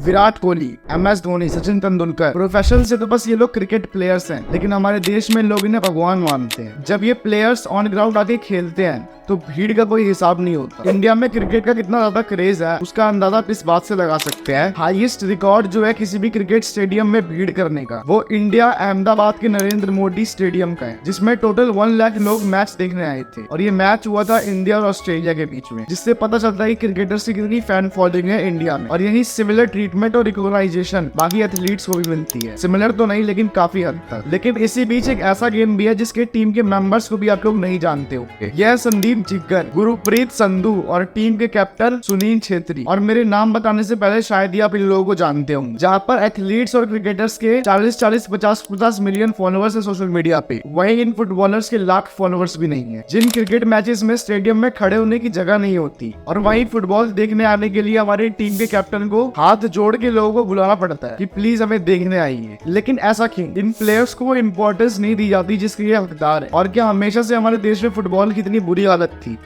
Virat Kohli, MS Dhoni, Sachin Tendulkar, professional से तो बस ये लोग क्रिकेट प्लेयर्स हैं, लेकिन हमारे देश में लोग इन्हें भगवान मानते हैं। जब ये प्लेयर्स ऑन ग्राउंड आके खेलते हैं तो भीड़ का कोई हिसाब नहीं होता। इंडिया में क्रिकेट का कितना ज्यादा क्रेज है उसका अंदाजा इस बात से लगा सकते हैं। हाईएस्ट रिकॉर्ड जो है किसी भी क्रिकेट स्टेडियम में भीड़ करने का, वो इंडिया अहमदाबाद के नरेंद्र मोदी स्टेडियम का है, जिसमें टोटल 1 लाख लोग मैच देखने आए थे। और ये मैच हुआ था इंडिया और ऑस्ट्रेलिया के बीच में, जिससे पता चलता है कि क्रिकेटर्स की कितनी फैन फॉलोइंग है इंडिया में। और यही सिमिलर ट्रीटमेंट और रिकॉग्नाइजेशन बाकी एथलीट्स को भी मिलती है। सिमिलर तो नहीं, लेकिन काफी हद तक। लेकिन इसी बीच एक ऐसा गेम भी है जिसके टीम के मेंबर्स को भी आप लोग नहीं जानते होंगे। यह है संदीप जिग्गर, गुरप्रीत संधू और टीम के कैप्टन सुनील छेत्री। और मेरे नाम बताने से पहले शायद ही आप इन लोगों को जानते होंगे। जहाँ पर एथलीट्स और क्रिकेटर्स के 40-40, 50-50 मिलियन फॉलोअर्स है सोशल मीडिया पे, वहीं इन फुटबॉलर्स के लाख फॉलोअर्स भी नहीं है। जिन क्रिकेट मैचेस में स्टेडियम में खड़े होने की जगह नहीं होती, और वहीं फुटबॉल देखने आने के लिए हमारी टीम के कैप्टन को हाथ जोड़ के लोगों को बुलाना पड़ता है कि प्लीज हमें देखने आइए। लेकिन ऐसा क्यों? इन प्लेयर्स को इंपॉर्टेंस नहीं दी जाती जिसके ये हकदार है। और क्या हमेशा से हमारे देश में फुटबॉल की इतनी बुरी हालत थी?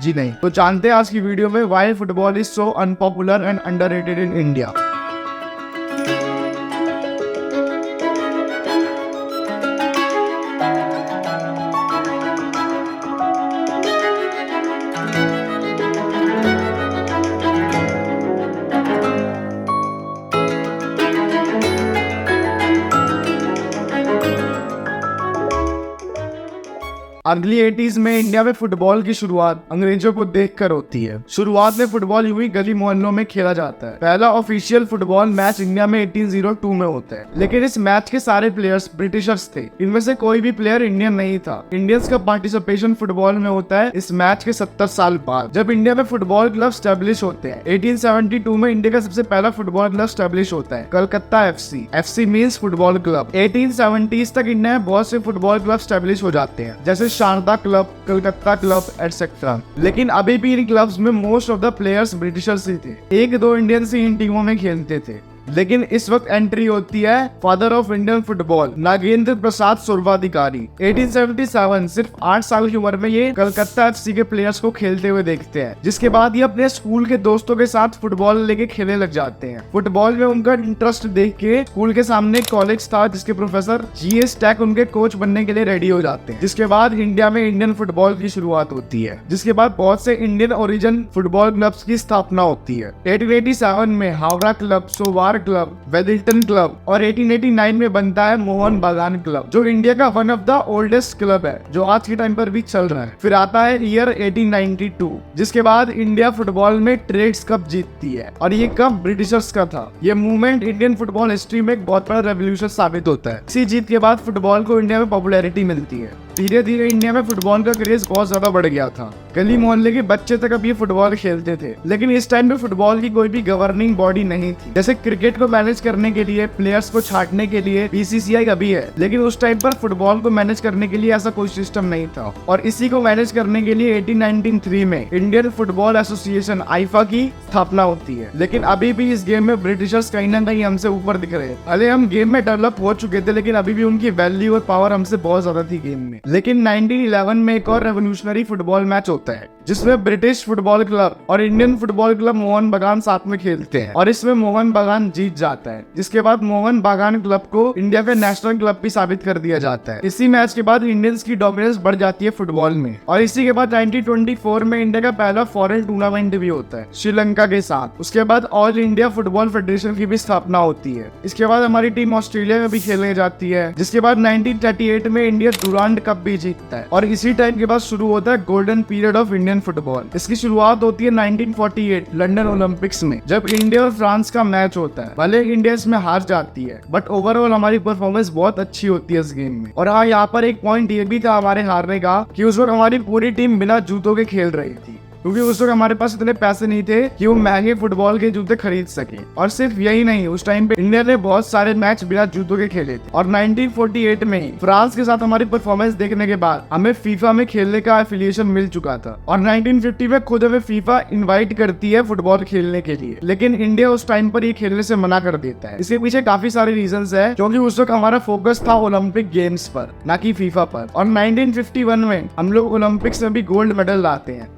जी नहीं। तो जानते हैं आज की वीडियो में why football is so unpopular and underrated in India. Early 80s में इंडिया में फुटबॉल की शुरुआत अंग्रेजों को देखकर होती है। शुरुआत में फुटबॉल यूं ही गली मोहल्लों में खेला जाता है। पहला ऑफिशियल फुटबॉल मैच इंडिया में 1802 में होता है, लेकिन इस मैच के सारे प्लेयर्स ब्रिटिशर्स थे। इनमें से कोई भी प्लेयर इंडियन नहीं था। इंडियंस का पार्टिसिपेशन फुटबॉल में होता है इस मैच के 70 साल बाद, जब इंडिया में फुटबॉल क्लब स्टैब्लिश होते हैं। 1872 में इंडिया का सबसे पहला फुटबॉल क्लब स्टैब्लिश होता है, Calcutta FC means football club. 1870s तक इंडिया में बहुत से फुटबॉल क्लब स्टैब्लिश हो जाते हैं, जैसे Sharda club, Calcutta club etcetera. लेकिन अभी भी इन क्लब्स में most of the players Britishers ही थे। 1-2 इंडियंस ही इन टीमों में खेलते थे। लेकिन इस वक्त एंट्री होती है father of Indian football, Nagendra Prasad Sarbadhikari. 1877 सिर्फ 8 साल की उम्र में ये कलकत्ता FC के प्लेयर्स को खेलते हुए देखते हैं, जिसके बाद ये अपने स्कूल के दोस्तों के साथ फुटबॉल लेके खेलने लग जाते हैं। फुटबॉल में उनका इंटरेस्ट देख के स्कूल के सामने कॉलेज था, जिसके प्रोफेसर GS टैक उनके कोच बनने के लिए रेडी हो जाते हैं। जिसके बाद इंडिया में इंडियन फुटबॉल की शुरुआत होती है, जिसके बाद बहुत से इंडियन ओरिजिन फुटबॉल क्लब्स की स्थापना होती है। 1887 में हावड़ा क्लब, सोवार क्लब, वेलिंगटन क्लब, और 1889 में बनता है मोहन बागान क्लब, जो इंडिया का one of the oldest club है, जो आज के टाइम पर भी चल रहा है। फिर आता है ईयर 1892, जिसके बाद इंडिया फुटबॉल में ट्रेड्स कप जीतती है, और ये कप ब्रिटिशर्स का था। ये मूवमेंट इंडियन फुटबॉल हिस्ट्री में एक बहुत बड़ा रेवोल्यूशन साबित होता है। इसी जीत के बाद फुटबॉल को इंडिया में पॉपुलैरिटी मिलती है। धीरे धीरे इंडिया में फुटबॉल का क्रेज बहुत ज्यादा बढ़ गया था। गली मोहल्ले के बच्चे तक अब ये फुटबॉल खेलते थे। लेकिन इस टाइम पे फुटबॉल की कोई भी गवर्निंग बॉडी नहीं थी। जैसे क्रिकेट को मैनेज करने के लिए, प्लेयर्स को छांटने के लिए BCCI अभी है, लेकिन उस टाइम पर फुटबॉल को मैनेज करने के लिए ऐसा कोई सिस्टम नहीं था। और इसी को मैनेज करने के लिए 1893 में इंडियन फुटबॉल एसोसिएशन IFA की स्थापना होती है। लेकिन अभी भी इस गेम में ब्रिटिशर्स कहीं ना कहीं हमसे ऊपर दिख रहे हैं। भले हम गेम में डेवलप हो चुके थे, लेकिन अभी भी उनकी वैल्यू और पावर हमसे बहुत ज्यादा थी गेम में। लेकिन 1911 में एक और रेवोल्यूशनरी फुटबॉल मैच होता है, जिसमें ब्रिटिश फुटबॉल क्लब और इंडियन फुटबॉल क्लब मोहन बागान साथ में खेलते हैं, और इसमें मोहन बागान जीत जाता है। जिसके बाद मोहन बागान क्लब को इंडिया का नेशनल क्लब भी साबित कर दिया जाता है। इसी मैच के बाद इंडियंस की डोमिनेंस बढ़ जाती है फुटबॉल में। और इसी के बाद 1924 में इंडिया का पहला फॉरेन टूर्नामेंट भी होता है श्रीलंका के साथ। उसके बाद ऑल इंडिया फुटबॉल फेडरेशन की भी स्थापना होती है। इसके बाद हमारी टीम ऑस्ट्रेलिया में भी खेलने जाती है। जिसके बाद 1938 में इंडिया डुरांड कप भी जीतता है, और इसी टाइम के बाद शुरू होता है golden period of Indian football. इसकी शुरुआत होती है 1948 लंदन ओलंपिक्स में, जब इंडिया और फ्रांस का मैच होता है। भले इंडिया इसमें हार जाती है, बट ओवरऑल हमारी परफॉर्मेंस बहुत अच्छी होती है इस गेम में। और हाँ, यहाँ पर एक पॉइंट ये भी था हमारे हारने का कि उस वक्त हमारी पूरी टीम बिना जूतों के खेल रही थी, क्योंकि उस वक्त हमारे पास इतने पैसे नहीं थे कि वो महंगे फुटबॉल के जूते खरीद सके। और सिर्फ यही नहीं, उस टाइम पे इंडिया ने बहुत सारे मैच बिना जूतों के खेले थे। और 1948 में फ्रांस के साथ हमारी परफॉर्मेंस देखने के बाद हमें फीफा में खेलने का एफिलिएशन मिल चुका था। और 1950 में खुद हमें फीफा इन्वाइट करती है फुटबॉल खेलने के लिए, लेकिन इंडिया उस टाइम पर ये खेलने से मना कर देता है। इसके पीछे काफी सारे रीजंस है, क्योंकि उस वक्त हमारा फोकस था ओलंपिक गेम्स पर, ना कि फीफा पर। और 1951 में हम लोग ओलंपिक्स में भी गोल्ड मेडल लाते हैं।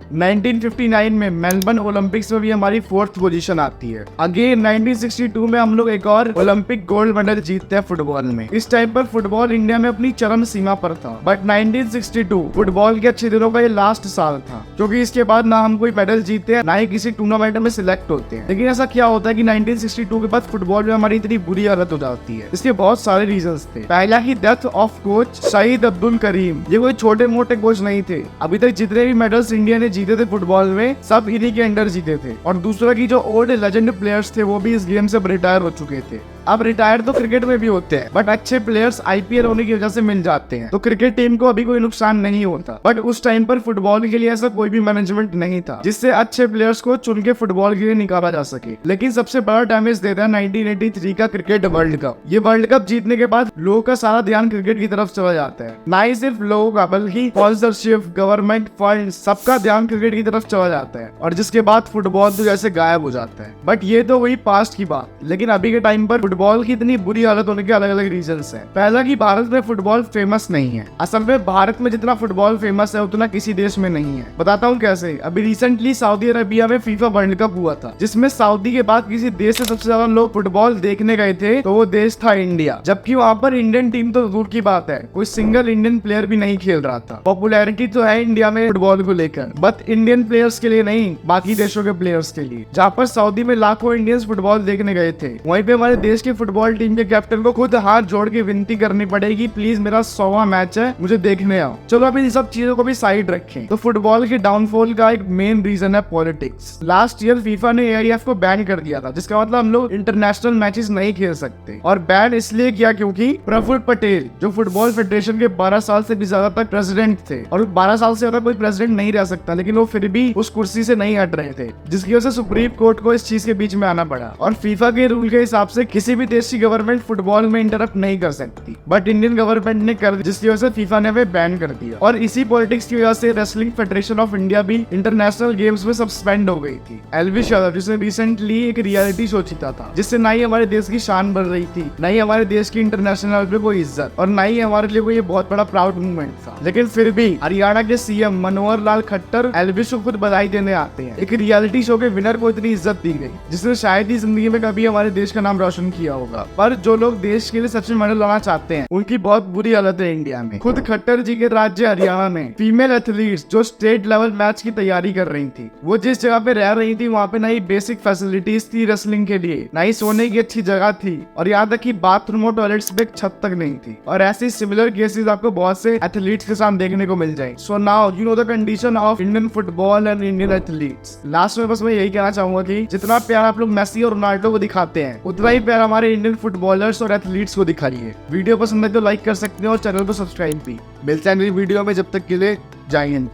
1959 में मेलबर्न ओलंपिक्स में भी हमारी 4th पोजीशन आती है। अगेन 1962 में हम लोग एक और ओलंपिक गोल्ड मेडल जीतते हैं फुटबॉल में। इस टाइम पर फुटबॉल इंडिया में अपनी चरम सीमा पर था। बट 1962 फुटबॉल के अच्छे दिनों का ये लास्ट साल था, क्योंकि इसके बाद ना हम कोई मेडल जीतते हैं, ना ही किसी टूर्नामेंट में सिलेक्ट होते हैं। लेकिन ऐसा क्या होता है कि 1962 के बाद फुटबॉल में हमारी इतनी बुरी हालत हो जाती है। इसके बहुत सारे रीजंस थे। पहला ही death of coach Shahid Abdul Karim. ये कोई छोटे मोटे कोच नहीं थे। अभी तक जितने भी मेडल्स इंडिया ने जीते थे फुटबॉल में, सब इन्हीं के अंडर जीते थे। और दूसरा की जो ओल्ड लेजेंड प्लेयर्स थे वो भी इस गेम से रिटायर हो चुके थे। अब रिटायर तो क्रिकेट में भी होते हैं, बट अच्छे प्लेयर्स आईपीएल होने की वजह से मिल जाते हैं, तो क्रिकेट टीम को अभी कोई नुकसान नहीं होता। बट उस टाइम पर फुटबॉल के लिए ऐसा कोई भी मैनेजमेंट नहीं था जिससे अच्छे प्लेयर्स को चुन के फुटबॉल के लिए निकाला जा सके। लेकिन सबसे बड़ा डैमेज देता है 1983 का क्रिकेट वर्ल्ड कप। ये वर्ल्ड कप जीतने के बाद लोगों का सारा ध्यान क्रिकेट की तरफ चला जाता है। ना ही सिर्फ लोगों का, बल्कि स्पॉन्सरशिप, गवर्नमेंट फंड, सबका ध्यान क्रिकेट की तरफ चला जाता है, और जिसके बाद फुटबॉल तो जैसे गायब हो जाता है। बट ये तो वही पास्ट की बात। लेकिन अभी के टाइम पर फुटबॉल की इतनी बुरी हालत होने के अलग अलग रीजंस हैं। पहला कि भारत में फुटबॉल फेमस नहीं है। असल में भारत में जितना फुटबॉल फेमस है उतना किसी देश में नहीं है। बताता हूँ कैसे। अभी रिसेंटली सऊदी अरेबिया में फीफा वर्ल्ड कप हुआ था, जिसमें सऊदी के बाद किसी देश से सबसे ज्यादा लोग फुटबॉल देखने गए थे, तो वो देश था इंडिया। जबकि वहाँ पर इंडियन टीम तो दूर की बात है, कोई सिंगल इंडियन प्लेयर भी नहीं खेल रहा था। पॉपुलैरिटी तो है इंडिया में फुटबॉल को लेकर, बट इंडियन प्लेयर्स के लिए नहीं, बाकी देशों के प्लेयर्स के लिए। जहाँ पर सऊदी में लाखों इंडियंस फुटबॉल देखने गए थे, वहीं पे हमारे देश की फुटबॉल टीम के कैप्टन को खुद हाथ जोड़ के विनती करनी पड़ेगी, प्लीज मेरा 100वां मैच है, मुझे देखने आओ। चलो अभी इन सब चीजों को भी साइड रखें, तो फुटबॉल के डाउनफॉल का एक मेन रीजन है पॉलिटिक्स। लास्ट ईयर फीफा ने एआईएफ को बैन कर दिया था, जिसका मतलब हम लोग इंटरनेशनल मैचेस नहीं खेल सकते। और बैन इसलिए किया क्योंकि प्रफुल्ल पटेल, जो फुटबॉल फेडरेशन के 12 साल से भी ज्यादा तक प्रेसिडेंट थे, और 12 साल से ज्यादा कोई प्रेसिडेंट नहीं रह सकता, लेकिन वो फिर भी उस कुर्सी से नहीं हट रहे थे, जिसकी वजह से सुप्रीम कोर्ट को इस चीज के बीच में आना पड़ा। और फीफा के रूल के हिसाब से किसी भी देश की गवर्नमेंट फुटबॉल में इंटरप्ट नहीं कर सकती, बट इंडियन गवर्नमेंट ने कर, जिसकी वजह से फीफा ने बैन कर दिया। और इसी पॉलिटिक्स की वजह से रेसलिंग फेडरेशन ऑफ इंडिया भी इंटरनेशनल गेम्स में सस्पेंड हो गई थी। एल्विश यादव, जिसने रिसेंटली एक रियलिटी शो जीता था, जिससे ना ही हमारे देश की शान बढ़ रही थी, ना ही हमारे देश की इंटरनेशनल पे कोई इज्जत, और ना ही हमारे लिए कोई ये बहुत बड़ा प्राउड मूवमेंट था। लेकिन फिर भी हरियाणा के सीएम मनोहर लाल खट्टर एल्विश को खुद बधाई देने आते हैं। एक रियलिटी शो के विनर को इतनी इज्जत दी गई, जिसने शायद ही जिंदगी में कभी हमारे देश का नाम रोशन किया होगा। पर जो लोग देश के लिए सच में मेडल लाना चाहते हैं, उनकी बहुत बुरी हालत है इंडिया में। खुद खट्टर जी के राज्य हरियाणा में फीमेल एथलीट्स जो स्टेट लेवल मैच की तैयारी कर रही थी, वो जिस जगह पे रह रही थी, वहाँ पे ना ही बेसिक फैसिलिटीज थी रेसलिंग के लिए, ना ही सोने की अच्छी जगह थी, और यहाँ तक कि बाथरूम और टॉयलेट्स पे एक छत तक नहीं थी। और ऐसे सिमिलर केसेस आपको बहुत से एथलीट्स के साथ देखने को मिल जाए। So now you know the condition of Indian football and Indian athletes. Last में बस मैं यही कहना चाहूंगा कि जितना प्यार आप लोग मेसी और रोनाल्डो को दिखाते हैं, उतना ही प्यार हमारे इंडियन फुटबॉलर्स और एथलीट्स को दिखाइए। वीडियो पसंद है तो लाइक कर सकते हैं और चैनल को सब्सक्राइब भी। मिलते हैं अगली वीडियो में, जब तक के लिए जय हिंद।